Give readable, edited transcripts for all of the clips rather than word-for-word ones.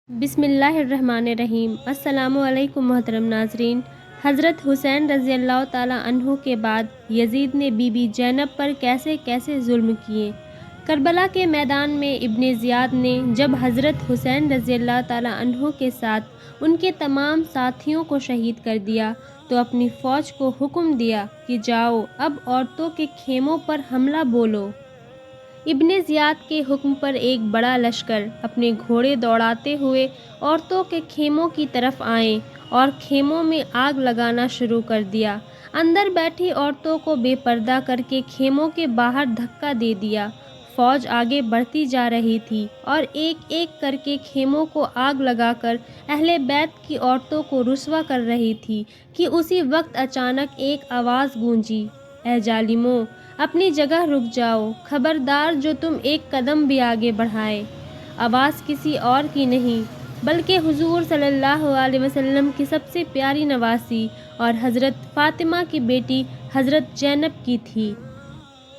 بسم اللہ الرحمن الرحیم۔ السلام علیکم محترم ناظرین۔ حضرت حسین رضی اللہ تعالیٰ عنہ کے بعد یزید نے بی بی زینب پر کیسے کیسے ظلم کیے۔ کربلا کے میدان میں ابن زیاد نے جب حضرت حسین رضی اللہ تعالیٰ عنہ کے ساتھ ان کے تمام ساتھیوں کو شہید کر دیا تو اپنی فوج کو حکم دیا کہ جاؤ اب عورتوں کے خیموں پر حملہ بولو۔ ابن زیاد کے حکم پر ایک بڑا لشکر اپنے گھوڑے دوڑاتے ہوئے عورتوں کے خیموں کی طرف آئے اور خیموں میں آگ لگانا شروع کر دیا۔ اندر بیٹھی عورتوں کو بے پردہ کر کے خیموں کے باہر دھکا دے دیا۔ فوج آگے بڑھتی جا رہی تھی اور ایک ایک کر کے خیموں کو آگ لگا کر اہل بیت کی عورتوں کو رسوا کر رہی تھی کہ اسی وقت اچانک ایک آواز گونجی، اے ظالموں، اپنی جگہ رک جاؤ، خبردار جو تم ایک قدم بھی آگے بڑھائے۔ آواز کسی اور کی نہیں بلکہ حضور صلی اللہ علیہ وسلم کی سب سے پیاری نواسی اور حضرت فاطمہ کی بیٹی حضرت زینب کی تھی۔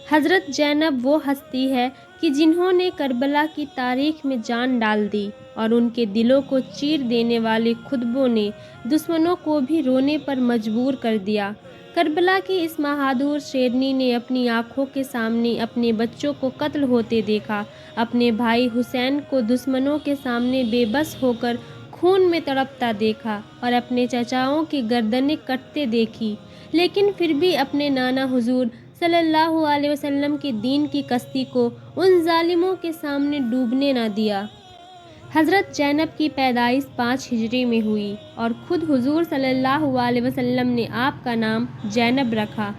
حضرت زینب وہ ہستی ہے کہ جنہوں نے کربلا کی تاریخ میں جان ڈال دی اور ان کے دلوں کو چیر دینے والے خطبوں نے دشمنوں کو بھی رونے پر مجبور کر دیا۔ کربلا کی اس بہادر شیرنی نے اپنی آنکھوں کے سامنے اپنے بچوں کو قتل ہوتے دیکھا، اپنے بھائی حسین کو دشمنوں کے سامنے بے بس ہو کر خون میں تڑپتا دیکھا اور اپنے چچاؤں کی گردنیں کٹتے دیکھی، لیکن پھر بھی اپنے نانا حضور صلی اللہ علیہ وسلم کے دین کی کشتی کو ان ظالموں کے سامنے ڈوبنے نہ دیا۔ حضرت زینب کی پیدائش 5 ہجری میں ہوئی اور خود حضور صلی اللہ علیہ وسلم نے آپ کا نام زینب رکھا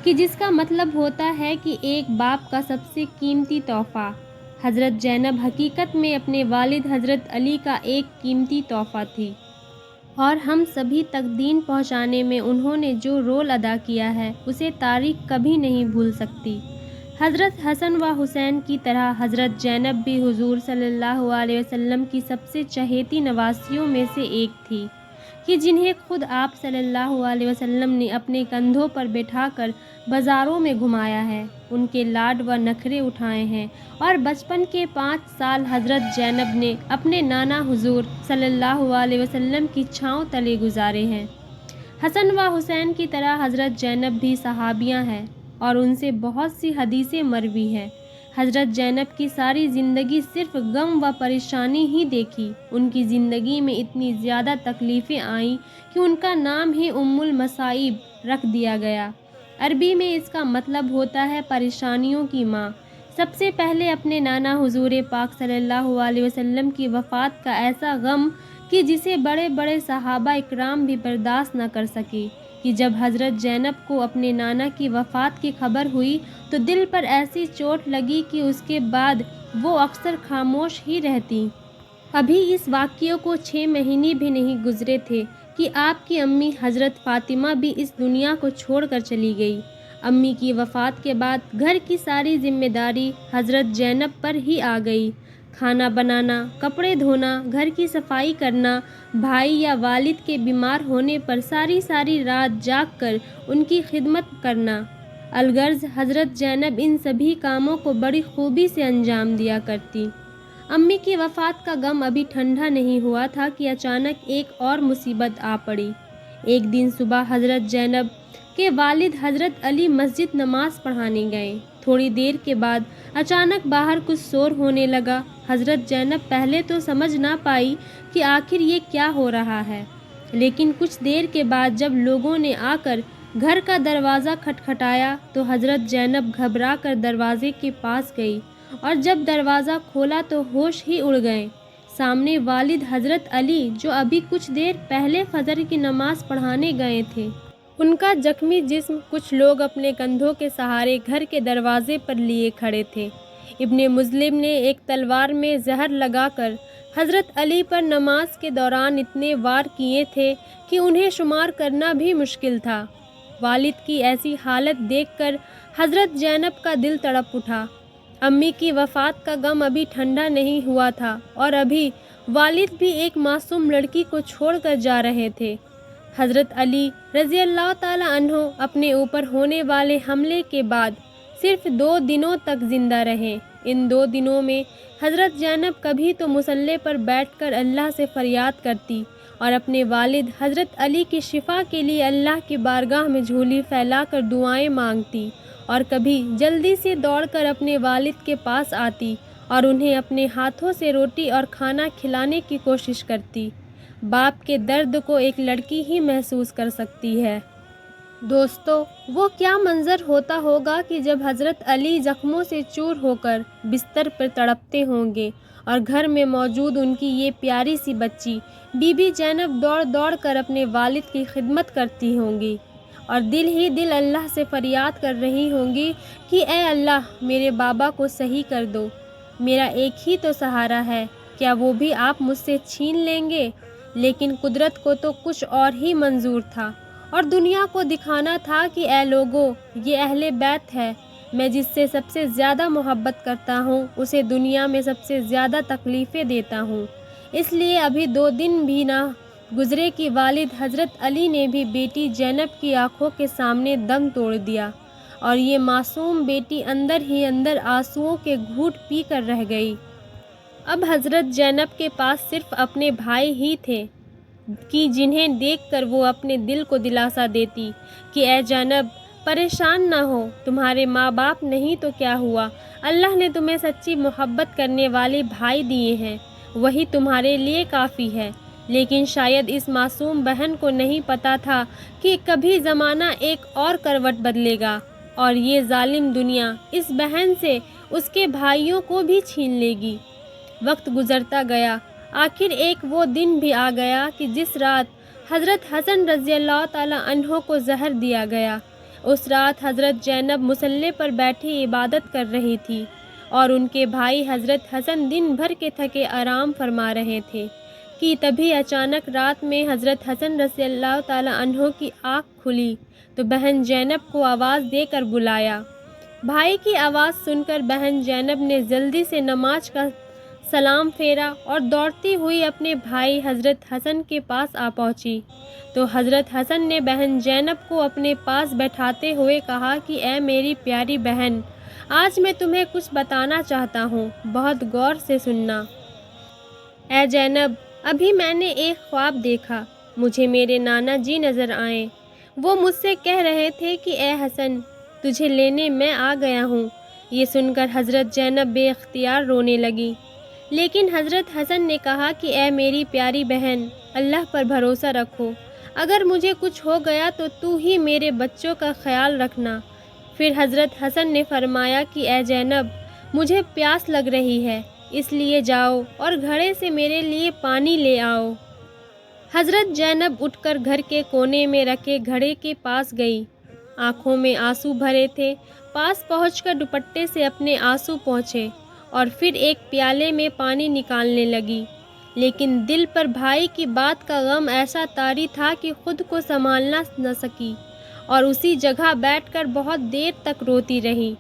کہ جس کا مطلب ہوتا ہے کہ ایک باپ کا سب سے قیمتی تحفہ۔ حضرت زینب حقیقت میں اپنے والد حضرت علی کا ایک قیمتی تحفہ تھی اور ہم سبھی تک دین پہنچانے میں انہوں نے جو رول ادا کیا ہے اسے تاریخ کبھی نہیں بھول سکتی۔ حضرت حسن و حسین کی طرح حضرت زینب بھی حضور صلی اللہ علیہ وسلم کی سب سے چہیتی نواسیوں میں سے ایک تھی کہ جنہیں خود آپ صلی اللہ علیہ وسلم نے اپنے کندھوں پر بٹھا کر بازاروں میں گھمایا ہے، ان کے لاڈ و نخرے اٹھائے ہیں اور بچپن کے 5 سال حضرت زینب نے اپنے نانا حضور صلی اللہ علیہ وسلم کی چھاؤں تلے گزارے ہیں۔ حسن و حسین کی طرح حضرت زینب بھی صحابیہ ہیں اور ان سے بہت سی حدیثیں مروی ہیں۔ حضرت زینب کی ساری زندگی صرف غم و پریشانی ہی دیکھی۔ ان کی زندگی میں اتنی زیادہ تکلیفیں آئیں کہ ان کا نام ہی ام المصائب رکھ دیا گیا۔ عربی میں اس کا مطلب ہوتا ہے پریشانیوں کی ماں۔ سب سے پہلے اپنے نانا حضور پاک صلی اللہ علیہ وسلم کی وفات کا ایسا غم کہ جسے بڑے بڑے صحابہ اکرام بھی برداشت نہ کر سکے کہ جب حضرت زینب کو اپنے نانا کی وفات کی خبر ہوئی تو دل پر ایسی چوٹ لگی کہ اس کے بعد وہ اکثر خاموش ہی رہتی۔ ابھی اس واقعے کو 6 مہینے بھی نہیں گزرے تھے کہ آپ کی امی حضرت فاطمہ بھی اس دنیا کو چھوڑ کر چلی گئی۔ امی کی وفات کے بعد گھر کی ساری ذمہ داری حضرت زینب پر ہی آ گئی۔ کھانا بنانا، کپڑے دھونا، گھر کی صفائی کرنا، بھائی یا والد کے بیمار ہونے پر ساری رات جاگ کر ان کی خدمت کرنا۔ الغرض حضرت زینب ان سبھی کاموں کو بڑی خوبی سے انجام دیا کرتی۔ امی کی وفات کا غم ابھی ٹھنڈا نہیں ہوا تھا کہ اچانک ایک اور مصیبت آ پڑی۔ ایک دن صبح حضرت زینب کے والد حضرت علی مسجد نماز پڑھانے گئے۔ تھوڑی دیر کے بعد اچانک باہر کچھ شور ہونے لگا۔ حضرت زینب پہلے تو سمجھ نہ پائی کہ آخر یہ کیا ہو رہا ہے، لیکن کچھ دیر کے بعد جب لوگوں نے آ کر گھر کا دروازہ کھٹکھٹایا تو حضرت زینب گھبرا کر دروازے کے پاس گئی اور جب دروازہ کھولا تو ہوش ہی اڑ گئے۔ سامنے والد حضرت علی جو ابھی کچھ دیر پہلے فجر کی نماز پڑھانے گئے تھے۔ ان کا زخمی جسم کچھ لوگ اپنے کندھوں کے سہارے گھر کے دروازے پر لیے کھڑے تھے۔ ابن مظلم نے ایک تلوار میں زہر لگا کر حضرت علی پر نماز کے دوران اتنے وار کیے تھے کہ انہیں شمار کرنا بھی مشکل تھا۔ والد کی ایسی حالت دیکھ کر حضرت زینب کا دل تڑپ اٹھا۔ امی کی وفات کا غم ابھی ٹھنڈا نہیں ہوا تھا اور ابھی والد بھی ایک معصوم لڑکی کو چھوڑ کر جا رہے تھے۔ حضرت علی رضی اللہ تعالی عنہ اپنے اوپر ہونے والے حملے کے بعد صرف 2 دنوں تک زندہ رہے۔ ان 2 دنوں میں حضرت زینب کبھی تو مصلی پر بیٹھ کر اللہ سے فریاد کرتی اور اپنے والد حضرت علی کی شفا کے لیے اللہ کی بارگاہ میں جھولی پھیلا کر دعائیں مانگتی، اور کبھی جلدی سے دوڑ کر اپنے والد کے پاس آتی اور انہیں اپنے ہاتھوں سے روٹی اور کھانا کھلانے کی کوشش کرتی۔ باپ کے درد کو ایک لڑکی ہی محسوس کر سکتی ہے۔ دوستو، وہ کیا منظر ہوتا ہوگا کہ جب حضرت علی زخموں سے چور ہو کر بستر پر تڑپتے ہوں گے اور گھر میں موجود ان کی یہ پیاری سی بچی بی بی زینب دوڑ دوڑ کر اپنے والد کی خدمت کرتی ہوں گی اور دل ہی دل اللہ سے فریاد کر رہی ہوں گی کہ اے اللہ، میرے بابا کو صحیح کر دو، میرا ایک ہی تو سہارا ہے، کیا وہ بھی آپ مجھ سے چھین لیں گے؟ لیکن قدرت کو تو کچھ اور ہی منظور تھا، اور دنیا کو دکھانا تھا کہ اے لوگو، یہ اہل بیت ہے، میں جس سے سب سے زیادہ محبت کرتا ہوں اسے دنیا میں سب سے زیادہ تکلیفیں دیتا ہوں۔ اس لیے ابھی 2 دن بھی نہ گزرے کہ والد حضرت علی نے بھی بیٹی زینب کی آنکھوں کے سامنے دم توڑ دیا، اور یہ معصوم بیٹی اندر ہی اندر آنسوؤں کے گھونٹ پی کر رہ گئی۔ اب حضرت زینب کے پاس صرف اپنے بھائی ہی تھے کہ جنہیں دیکھ کر وہ اپنے دل کو دلاسا دیتی کہ اے زینب، پریشان نہ ہو، تمہارے ماں باپ نہیں تو کیا ہوا، اللہ نے تمہیں سچی محبت کرنے والے بھائی دیے ہیں، وہی تمہارے لیے کافی ہے۔ لیکن شاید اس معصوم بہن کو نہیں پتا تھا کہ کبھی زمانہ ایک اور کروٹ بدلے گا اور یہ ظالم دنیا اس بہن سے اس کے بھائیوں کو بھی چھین لے گی۔ وقت گزرتا گیا، آخر ایک وہ دن بھی آ گیا کہ جس رات حضرت حسن رضی اللہ تعالیٰ عنہ کو زہر دیا گیا۔ اس رات حضرت زینب مصلی پر بیٹھی عبادت کر رہی تھی اور ان کے بھائی حضرت حسن دن بھر کے تھکے آرام فرما رہے تھے کہ تبھی اچانک رات میں حضرت حسن رضی اللہ تعالیٰ عنہ کی آنکھ کھلی تو بہن زینب کو آواز دے کر بلایا۔ بھائی کی آواز سن کر بہن زینب نے جلدی سے نماز کا سلام پھیرا اور دوڑتی ہوئی اپنے بھائی حضرت حسن کے پاس آ پہنچی تو حضرت حسن نے بہن زینب کو اپنے پاس بیٹھاتے ہوئے کہا کہ اے میری پیاری بہن، آج میں تمہیں کچھ بتانا چاہتا ہوں، بہت غور سے سننا۔ اے زینب، ابھی میں نے ایک خواب دیکھا، مجھے میرے نانا جی نظر آئے، وہ مجھ سے کہہ رہے تھے کہ اے حسن، تجھے لینے میں آ گیا ہوں۔ یہ سن کر حضرت زینب بے اختیار رونے لگی، لیکن حضرت حسن نے کہا کہ اے میری پیاری بہن، اللہ پر بھروسہ رکھو، اگر مجھے کچھ ہو گیا تو تو ہی میرے بچوں کا خیال رکھنا۔ پھر حضرت حسن نے فرمایا کہ اے زینب، مجھے پیاس لگ رہی ہے، اس لیے جاؤ اور گھڑے سے میرے لیے پانی لے آؤ۔ حضرت زینب اٹھ کر گھر کے کونے میں رکھے گھڑے کے پاس گئی، آنکھوں میں آنسو بھرے تھے، پاس پہنچ کر دوپٹے سے اپنے آنسو پوچھے اور پھر ایک پیالے میں پانی نکالنے لگی، لیکن دل پر بھائی کی بات کا غم ایسا طاری تھا کہ خود کو سنبھالنا نہ سکی اور اسی جگہ بیٹھ کر بہت دیر تک روتی رہی۔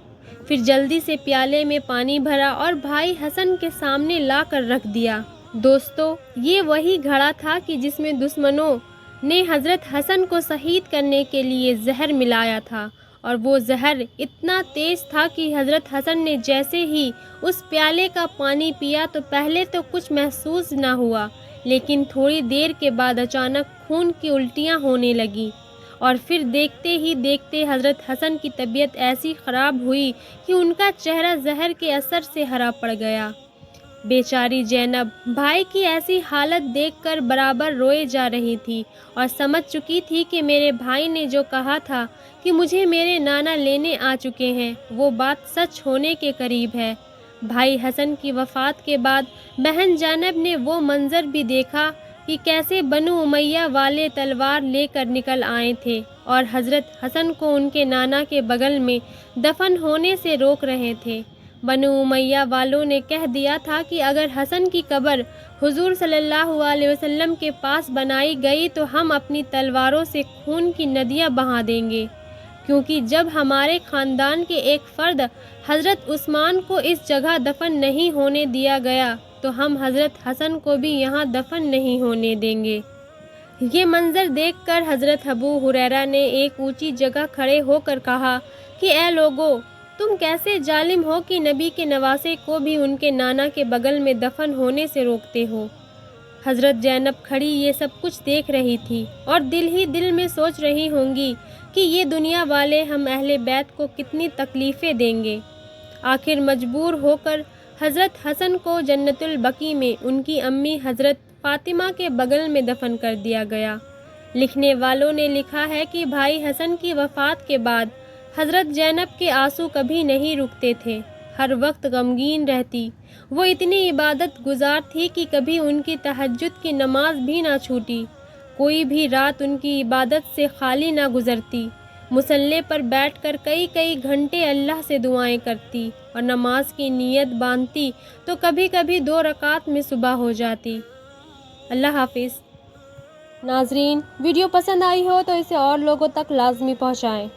پھر جلدی سے پیالے میں پانی بھرا اور بھائی حسن کے سامنے لا کر رکھ دیا۔ دوستو، یہ وہی گھڑا تھا کہ جس میں دشمنوں نے حضرت حسن کو شہید کرنے کے لیے زہر ملایا تھا، اور وہ زہر اتنا تیز تھا کہ حضرت حسن نے جیسے ہی اس پیالے کا پانی پیا تو پہلے تو کچھ محسوس نہ ہوا، لیکن تھوڑی دیر کے بعد اچانک خون کی الٹیاں ہونے لگیں، اور پھر دیکھتے ہی دیکھتے حضرت حسن کی طبیعت ایسی خراب ہوئی کہ ان کا چہرہ زہر کے اثر سے ہرا پڑ گیا۔ بیچاری زینب بھائی کی ایسی حالت دیکھ کر برابر روئے جا رہی تھی اور سمجھ چکی تھی کہ میرے بھائی نے جو کہا تھا کہ مجھے میرے نانا لینے آ چکے ہیں، وہ بات سچ ہونے کے قریب ہے۔ بھائی حسن کی وفات کے بعد بہن زینب نے وہ منظر بھی دیکھا کہ کیسے بنو امیہ والے تلوار لے کر نکل آئے تھے اور حضرت حسن کو ان کے نانا کے بغل میں دفن ہونے سے روک رہے تھے۔ بنو امیہ والوں نے کہہ دیا تھا کہ اگر حسن کی قبر حضور صلی اللہ علیہ وسلم کے پاس بنائی گئی تو ہم اپنی تلواروں سے خون کی ندیاں بہا دیں گے، کیونکہ جب ہمارے خاندان کے ایک فرد حضرت عثمان کو اس جگہ دفن نہیں ہونے دیا گیا تو ہم حضرت حسن کو بھی یہاں دفن نہیں ہونے دیں گے۔ یہ منظر دیکھ کر حضرت ابو ہریرہ نے ایک اونچی جگہ کھڑے ہو کر کہا کہ اے لوگو، تم کیسے ظالم ہو کہ نبی کے نواسے کو بھی ان کے نانا کے بغل میں دفن ہونے سے روکتے ہو۔ حضرت زینب کھڑی یہ سب کچھ دیکھ رہی تھی اور دل ہی دل میں سوچ رہی ہوں گی کہ یہ دنیا والے ہم اہل بیت کو کتنی تکلیفیں دیں گے۔ آخر مجبور ہو کر حضرت حسن کو جنت البقیع میں ان کی امی حضرت فاطمہ کے بغل میں دفن کر دیا گیا۔ لکھنے والوں نے لکھا ہے کہ بھائی حسن کی وفات کے بعد حضرت زینب کے آنسو کبھی نہیں رکتے تھے، ہر وقت غمگین رہتی۔ وہ اتنی عبادت گزار تھی کہ کبھی ان کی تہجد کی نماز بھی نہ چھوٹی، کوئی بھی رات ان کی عبادت سے خالی نہ گزرتی۔ مصلے پر بیٹھ کر کئی کئی گھنٹے اللہ سے دعائیں کرتی اور نماز کی نیت باندھتی تو کبھی کبھی 2 رکعت میں صبح ہو جاتی۔ اللہ حافظ۔ ناظرین، ویڈیو پسند آئی ہو تو اسے اور لوگوں تک لازمی پہنچائیں۔